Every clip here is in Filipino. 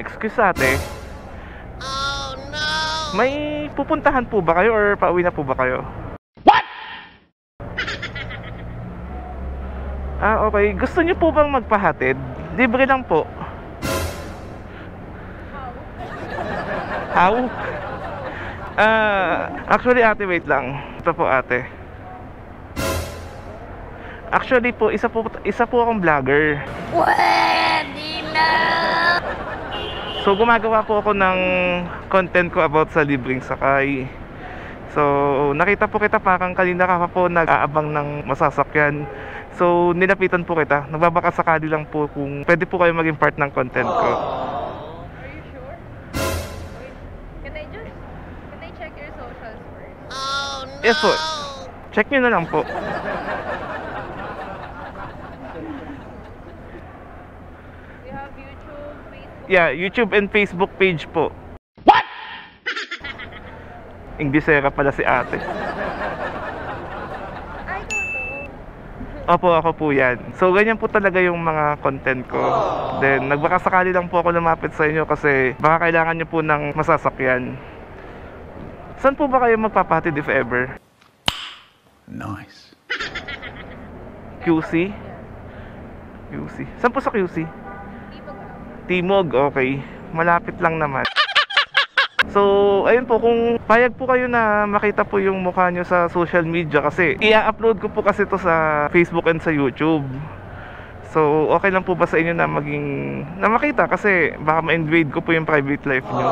excuse ate. May pupuntahan po ba kayo or pauwi na po ba kayo? What? Okay. Gusto niyo po bang magpahatid? Libre lang po. How? Actually ate, wait lang. Ito po ate. Actually po, isa po akong vlogger. Pwede na! So gumagawa po ako ng content ko about sa libreng sakay. So nakita po kita, parang kanina ka pa po nag-aabang ng masasakyan. So nilapitan po kita. Nagbabaka sakali lang po kung pwede po kayo maging part ng content ko. Are you sure? Wait, can I check your socials first? Oh no! Yes po. Check nyo na lang po. You have YouTube, Facebook? Yeah, YouTube and Facebook page po. What? Ingbisera pala si ate. I don't know. Opo, ako po yan. So ganyan po talaga yung mga content ko. Then nagbakasakali lang po ako lumapit sa inyo kasi baka kailangan nyo po ng masasakyan. Saan po ba kayo magpapatid if ever? Nice. QC? QC. Saan po sa QC? Timog. Timog, okay. Malapit lang naman. So, ayun po, kung payag po kayo na makita po yung mukha nyo sa social media kasi i-upload ko po kasi to sa Facebook and sa YouTube. So, okay lang po ba sa inyo na na makita kasi baka ma-invade ko po yung private life nyo.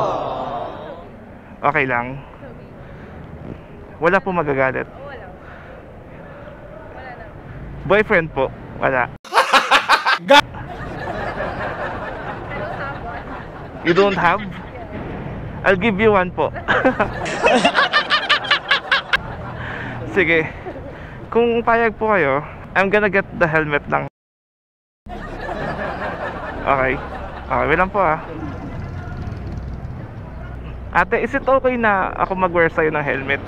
Okay lang. Wala po magagalit. Oh, wala. Wala na. Boyfriend po? Wala. I don't have one. You don't have? I'll give you one po. Sige. Kung payag po kayo, I'm gonna get the helmet lang. Okay. Okay, wait lang po ah. Ate, is it okay na ako mag-wear sa'yo ng helmet?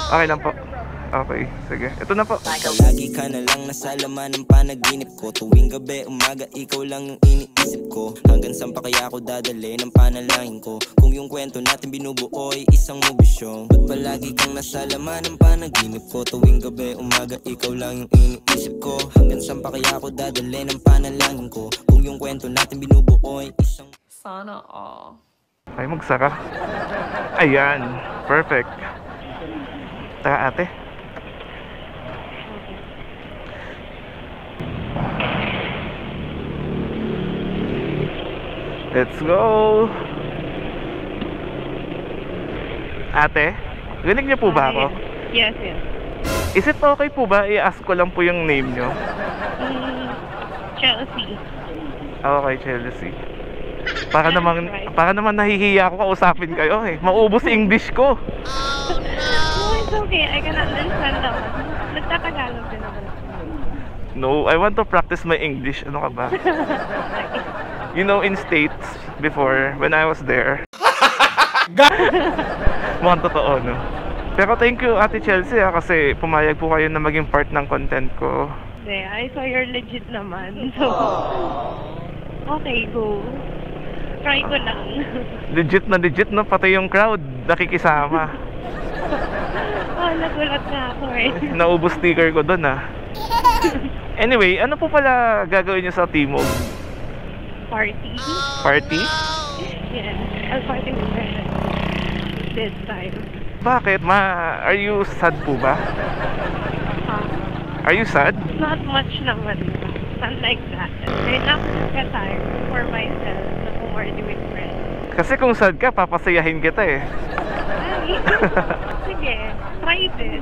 Okay lang po. Okay, sige. Ito na po. Lagi ka na lang nasa laman ng panaginip ko. Tuwing gabi, umaga, ikaw lang yung iniisip ko. Hanggang saan pa kaya ako dadali ng panalangin ko? Kung yung kwento natin binubuo ay isang movie show. Ba't palagi kang nasa laman ng panaginip ko? Tuwing gabi, umaga, ikaw lang yung iniisip ko. Hanggang saan pa kaya ako dadali ng panalangin ko? Kung yung kwento natin binubuo ay isang... Sana all. Ay, magsara. Ayan. Perfect. Taka ate. Let's go. Ate, rinig niyo po ba ako? Yes, yes. Is it okay po ba i-ask ko lang po yung name niyo? Chelsea. Okay, Chelsea. Para naman nahihiya ako kausapin kayo eh. Maubos English ko. No, it's okay. I can understand naman. Nagtatagalog din naman. No, I want to practice my English. Ano ka ba? You know, in States before, when I was there. Mukhang totoo, no? Pero thank you, Ate Chelsea, kasi pumayag po kayo na maging part ng content ko. Yeah, I saw you're legit naman. So, okay, go. Try ko lang. Legit, no? Pati yung crowd, nakikisama. Oh, nagulat na ako eh. Naubos sticker ko doon, ah. Anyway, ano po pala gagawin nyo sa Timog? Party? Party? Yeah, I'll party with friends this time. Bakit? Are you sad po ba? Are you sad? Not much naman. Not like that. Enough ka time for myself na pumarty with friends. Kasi kung sad ka, papasayahin kita eh. Ay, sige, try this.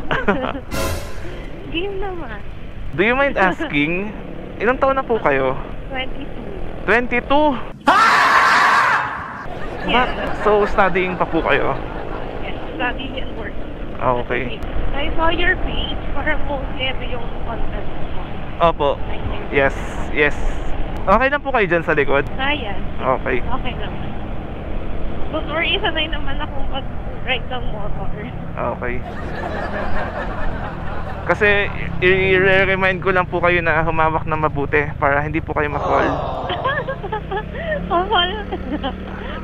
Game naman. Do you mind asking, ilang taon na po kayo? 22. 22? Yeah. So, studying pa po kayo? Yes, studying and work. Okay. I saw your page. Parang mostly ito yung content mo. Opo. Yes, yes. Okay lang po kayo dyan sa likod? Yes. Okay. Okay lang. Don't worry, sanay naman akong mag-ride ng motor. Okay. Kasi i-remind ko lang po kayo na humawak na mabuti para hindi po kayo ma-fall.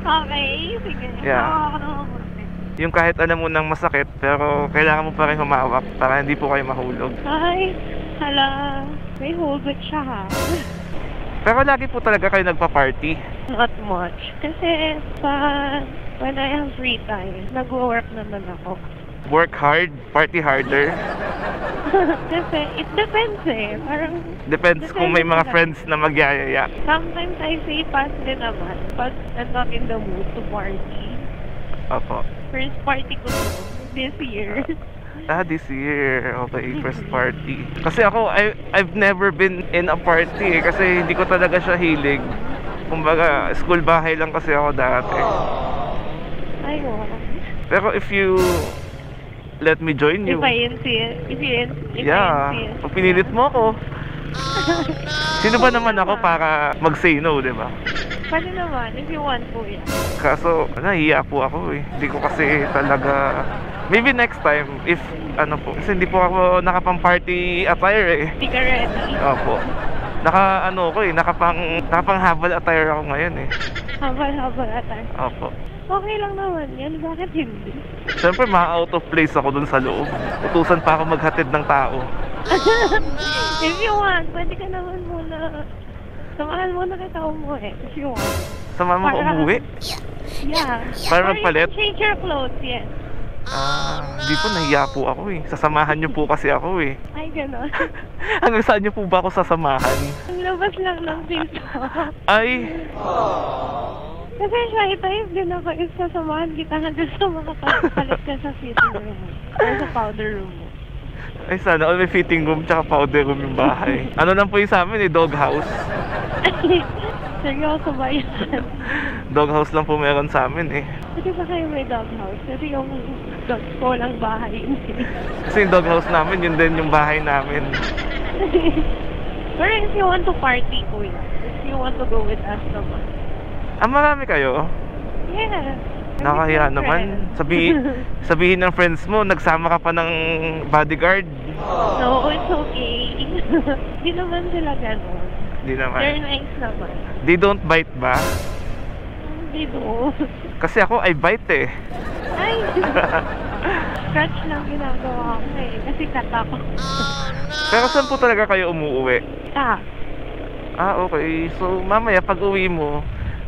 Okay, sige. Yeah. Hawakan ko ng mabuti. Yung kahit alam mo nang masakit, pero kailangan mo pa rin humawak para hindi po kayo mahulog. Ay, hala. May hugot siya ha. Pero lagi po talaga kayo nagpa-party. Not much. Kasi when I have free time, nag-work naman ako. Work hard, party harder. Kasi it depends eh. Parang Depends kung may mga friends na magyayaya. sometimes I say pass din naman pag I'm not in the mood to party. Opo. First party ko to this year. This year. Okay, first party. Kasi ako, I've never been in a party eh. Kasi hindi ko talaga siya hilig. Kumbaga, school bahay lang kasi ako dati. Ay, wow. Pero if you let me join you. If I insist. If I Yeah. insist. Pag pinilit mo ako, sino ba naman ako para mag-say no, di ba? Pwede naman, if you want po yan. Kaso, nahiya po ako eh. Hindi ko kasi talaga... Maybe next time, if ano po. Kasi hindi po ako nakapang-party attire eh. Hindi ka ready. Opo. Nakapang habal attire ako ngayon eh. Habal-habal atay. Opo. Okay lang naman yan. Bakit hindi? Siyempre, out of place ako dun sa loob. Utusan pa ako maghatid ng tao. If you want, pwede ka naman muna. Samahan mo na kita umuwi. If you want. Sama mo ko Para- umuwi? Yeah. Para Or you magpalit? can change your clothes, yes. Hindi po, nahiya po ako eh. Sasamahan niyo po kasi ako eh. Ay, gano'n. Hanggang saan niyo po ba ako sasamahan? Ang labas lang ng pinto. Ay, Kasi shy type din ako. If sasamahan kita hanggang sa makapagpalit ka sa fitting room mo. Or sa powder room mo. ay sana all may fitting room tsaka powder room yung bahay. Ano lang po yung sa amin eh, dog house. Seryoso ba yan? Dog house lang po meron sa amin eh. Kasi ba kayo may dog house? Kasi yung dog ko lang bahay. Kasi yung dog house namin, yun din yung bahay namin. Pero if you want to party, kuya. If you want to go with us naman. Marami kayo? Yeah. Nakahiya naman. Sabihin ng friends mo, nagsama ka pa ng bodyguard. No, it's okay. Hindi naman sila gano'n. Hindi naman. They're nice naman. They don't bite ba? Hindi do. Kasi ako, I bite eh. Ay! Scratch lang ginagawa ko eh. Kasi katakot. Pero saan po talaga kayo umuwi? Okay. So, mamaya pag uwi mo,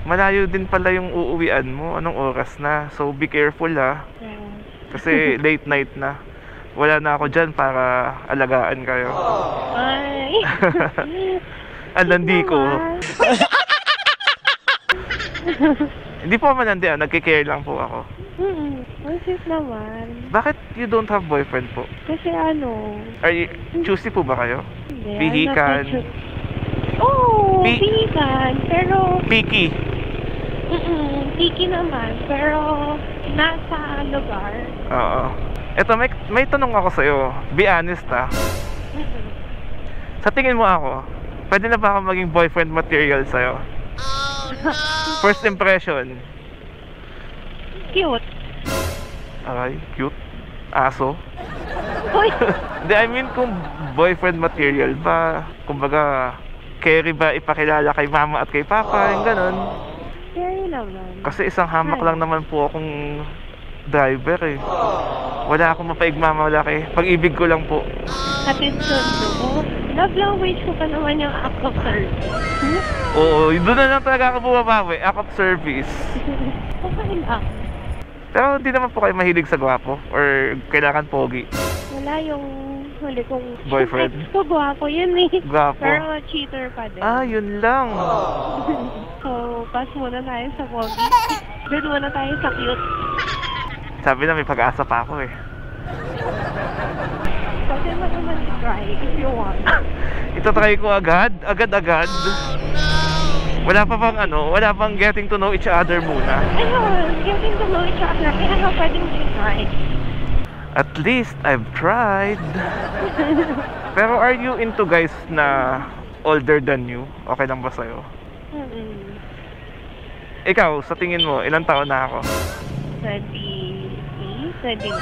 malayo din pala yung uuwian mo. Anong oras na? So, be careful ha. Kasi late night na. Wala na ako dyan para alagaan kayo. Ay! Alandi ko. Hindi po malandi nagkikare lang po ako. Masis naman. Bakit you don't have boyfriend po? Kasi Are you choosy po ba kayo? Hindi, Pihikan. I'm not that Oo, pihikan. Pero, Picky. picky naman. Pero, nasa lugar. Oo. Eto, may tanong ako sa'yo. Be honest Sa tingin mo ako, pwede na ba ako maging boyfriend material sa'yo? First impression. Cute. Ay, cute. Aso. Uy! Hindi, I mean kung boyfriend material ba, kumbaga, carry ba ipakilala kay mama at kay papa, yung ganun. Very naman. Kasi isang hamak lang naman po akong driver eh. Wala akong mapaigmamalaki. Pag-ibig ko lang po. Attention mo. Love language ko pa naman yung act of service. Oo, doon na lang talaga ako bumabawi. Act of service. Okay lang. Pero hindi naman po kayo mahilig sa gwapo or kailangan pogi. Wala yung huli kong Boyfriend? ex ko, gwapo yun eh. Gwapo. Pero cheater pa din. Yun lang. So, pass muna tayo sa pogi. Doon muna tayo sa cute. Sabi na may pag-asa pa ako eh. Pwede mo naman i-try if you want. Ito try ko agad. Agad-agad. Wala pang getting to know each other muna. Ayun, getting to know each other. Kaya nga pwede mo i-try. At least I've tried. Pero are you into guys na older than you? Okay lang ba sa'yo? Ikaw, sa tingin mo, ilang taon na ako? 28, 29.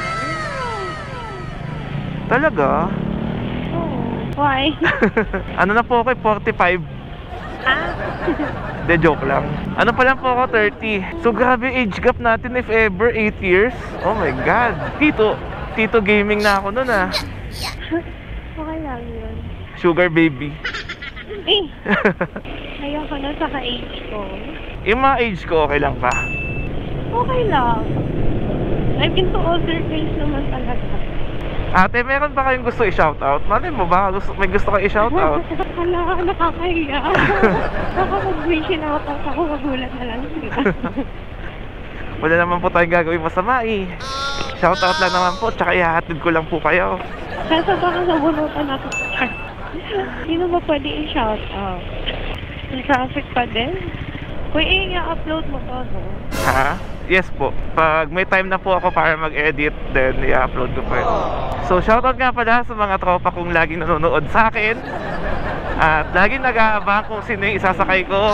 Talaga? Oh, why? Ano na po ako, 45. Ah, De joke lang. Ano pa lang po ako, 30. So grabe age gap natin if ever, 8 years. Oh my God. Tito gaming na ako nun ah. okay lang yun. Sugar baby. Eh, ayoko na sa ka-age ko. Yung mga age ko, okay lang pa. Okay lang. I've been to older girls naman talaga. Ate, meron ba kayong gusto i-shoutout? Malay mo ba? May gusto kayo i-shoutout? Hala, nakakahiya. Baka mag-wish out ako, magulat na lang sila. Wala naman po tayong gagawin masama eh. Shoutout lang naman po, tsaka ihahatid ko lang po kayo. Kasa baka nabunutan ako. Sino ba pwede i-shoutout? Yung traffic pa din? Uy, i-upload mo to, no? Ha? Yes po. Pag may time na po ako para mag-edit, then i-upload ko po yun. So, shoutout nga pala sa mga tropa kong laging nanonood sa akin. At laging nag-aabang kung sino yung isasakay ko.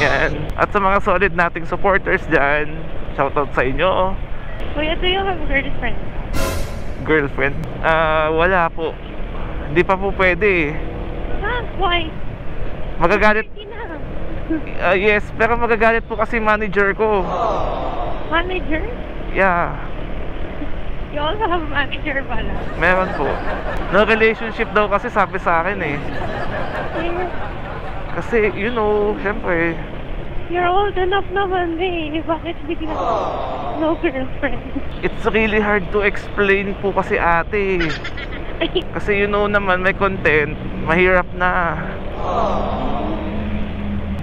Yan. At sa mga solid nating supporters dyan, shoutout sa inyo. Uy, do you have a girlfriend? Girlfriend? Wala po. Hindi pa po pwede eh. Ha? Why? Magagalit. Hindi na. Yes, pero magagalit po kasi manager ko. Manager? Yeah. You also have a manager pala. Meron po. No relationship daw kasi sabi sa akin eh. Kasi, you know, syempre, You're old enough naman eh. Bakit bigla no girlfriend? it's really hard to explain po kasi ate. Kasi you know naman, may content, mahirap na.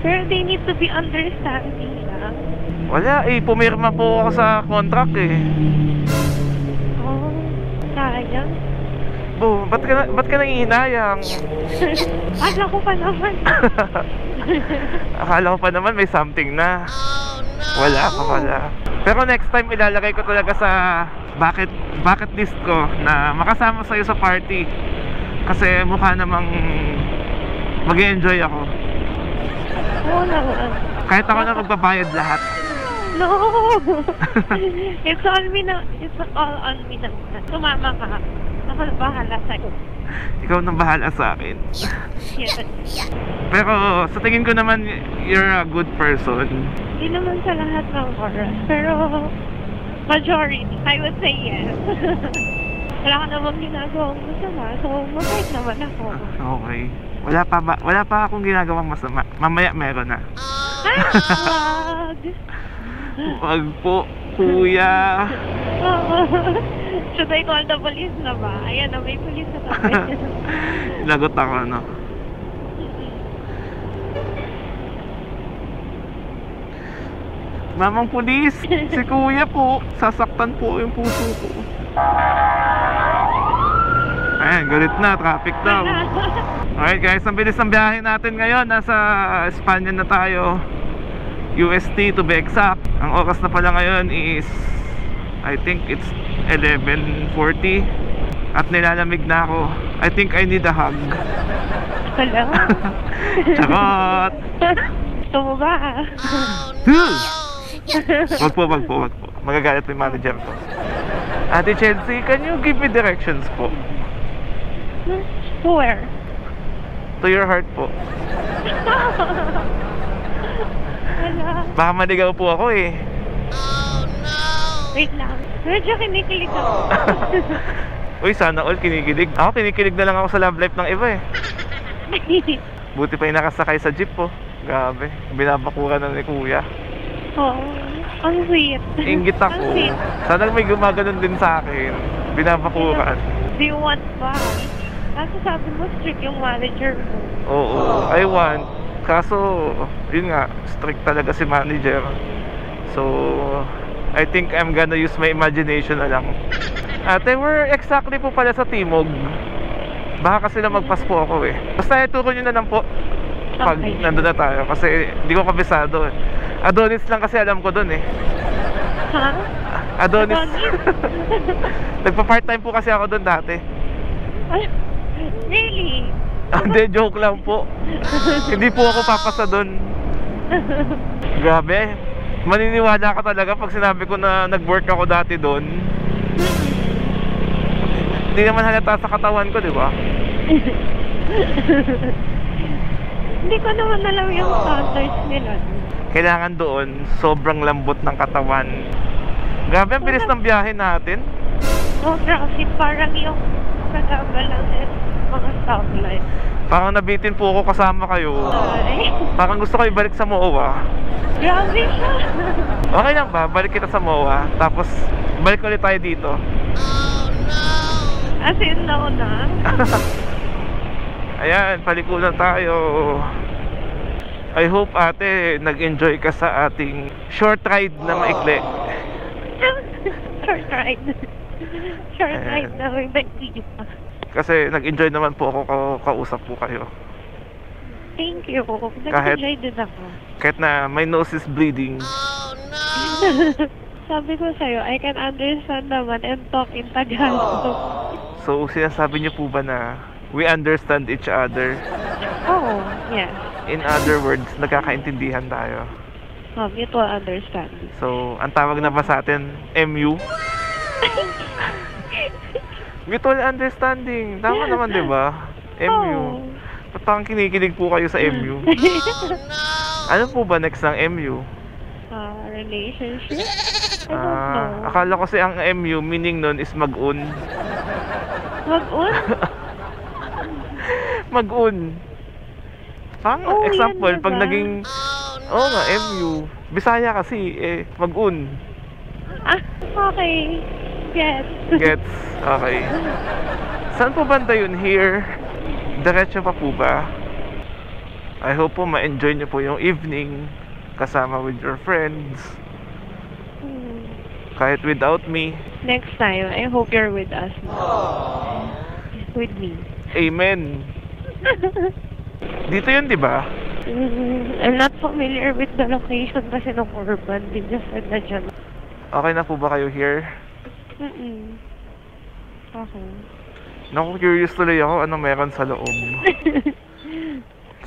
Pero they need to be understanding lang. Wala eh, pumirma po ako sa contract eh. Oh, sayang. Bo, ba't ka nangihinayang? Akala ko pa naman. Akala ko pa naman may something na. Wala pa pala. Pero next time ilalagay ko talaga sa bucket list ko na makasama sa'yo sa party. Kasi mukha namang mag-enjoy ako. Oo naman. Kahit ako na magbabayad lahat. No! It's all on me naman. Tumama ka. Ako na bahala sa'yo. Ikaw nang bahala sa akin. Yes. Pero sa tingin ko naman, you're a good person. Hindi naman sa lahat ng oras. Pero majority, I would say yes. Wala ka namang ginagawang masama. So, mabait naman ako. Okay. Wala pa akong ginagawang masama. Mamaya meron na. Ay, wag! Wag po, kuya. Should I call the police na ba? Ayan na, may police na tabi. Lagot ako, no? Mamang pulis, si kuya po, sasaktan po yung puso ko. Ayan, galit na, traffic daw. Alright guys, ang bilis ng biyahe natin ngayon. Nasa Espanya na tayo, UST to be exact. Ang oras na pala ngayon is, I think it's 11:40. At nilalamig na ako. I think I need a hug. Hello? Charot! Gusto mo ba? Wag po. Magagalit yung manager ko. Ate Chelsea, can you give me directions po? Where? To your heart po. Hello? Baka maligaw po ako eh. Wait lang. Medyo kinikilig ako. Uy, sana all kinikilig. Ako kinikilig na lang ako sa love life ng iba eh. Buti pa yung nakasakay sa jeep po. Grabe, binabakuran na ni kuya. Oo. Ang sweet. Inggit ako. Ang sweet. Sana may gumaganon din sa akin. Binabakuran. Do you want ba? Kaso sabi mo strict yung manager mo. Oo, I want. Kaso, yun nga, strict talaga si manager. So, I think I'm gonna use my imagination na lang. Ate, we're exactly po pala sa Timog. Baka kasi na magpas po ako eh. Basta ituro nyo na lang po pag Okay. nandun na tayo. Kasi hindi ko kabisado eh. Adonis lang kasi alam ko dun eh. Ha? Adonis. Adonis? Nagpa-part-time po kasi ako dun dati. Ay, really? Hindi, joke lang po. Hindi po ako papasa dun. Grabe. Maniniwala ka talaga pag sinabi ko na nag-work ako dati dun. Hindi naman halata sa katawan ko, di ba? Hindi ko naman alam yung standards nila. Kailangan doon, sobrang lambot ng katawan. Grabe, ang bilis ng biyahe natin. No traffic, parang yung kasama lang mga stoplight. Parang nabitin po ako kasama kayo. Ay, Parang gusto ko ibalik sa MOA. grabe siya. Okay lang ba? Balik kita sa MOA. Tapos, balik ulit tayo dito. As in, nauna. Ayan, palikulan tayo. I hope ate, nag-enjoy ka sa ating short ride na maikli. Short ride. Short ride na may nag-video pa. Kasi nag-enjoy naman po ako kausap po kayo. Thank you. Kahit- Nag-enjoy din ako. Kahit na my nose is bleeding. Sabi ko sa'yo, I can understand naman and talk in Tagalog. So, sinasabi niyo po ba na we understand each other? Oo, yes. In other words, nagkakaintindihan tayo. Mutual understanding. So, ang tawag na ba sa atin, MU? Mutual understanding. Tama naman, di ba? MU. Ba't parang kinikilig po kayo sa MU? Ano po ba next ng MU? Relationship? I don't know. Akala ko kasi ang MU, meaning nun is mag-un. Mag-un? Mag-un. Parang Oh, example, yan, pag diba? naging... Oo nga, MU. Bisaya kasi, mag-un. Ah, okay. Yes. Gets? Okay. Saan po banda yun? Here? Diretso pa po ba? I hope po ma-enjoy nyo po yung evening kasama with your friends. Kahit without me. Next time, I hope you're with us. With me. Amen. Dito yun, di ba? I'm not familiar with the location kasi ng urban. They just said na dyan. Okay na po ba kayo here? Okay. Naku, curious tuloy ako ano meron sa loob.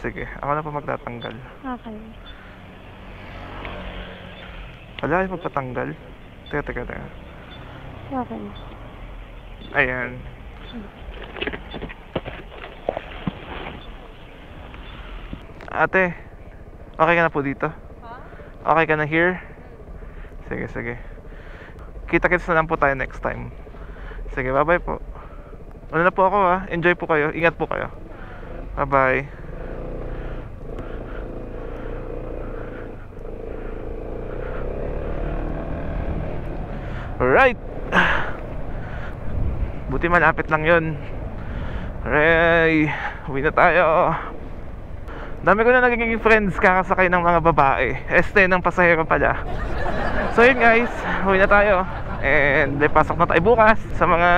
Sige, ako na po magtatanggal. Okay. Wala yung magpatanggal. Teka. Okay. Ayan. Ate, okay ka na po dito? Okay ka na here? Sige. Kita-kits na lang po tayo next time. Sige, bye-bye po. Una na po ako ha. Enjoy po kayo. Ingat po kayo. Bye-bye. Alright. Buti malapit lang yun. Aray, uwi na tayo. Dami ko na nagiging friends kakasakay ng mga babae. Ng pasahero pala. So yun guys, uwi na tayo. And pasok na tayo bukas. Sa mga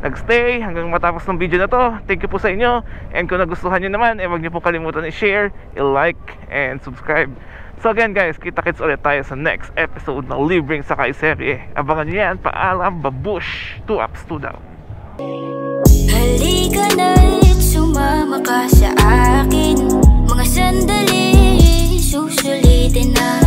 nagstay hanggang matapos ng video na to, thank you po sa inyo. And kung nagustuhan nyo naman, huwag nyo po kalimutan i-share, i-like, and subscribe. So again guys, kita-kits ulit tayo sa next episode ng Libreng Sakay Serye. Abangan nyo yan. Paalam, babush. 2 ups, 2 down. Halika na't sumama ka sa akin. Mga sandali, susulitin na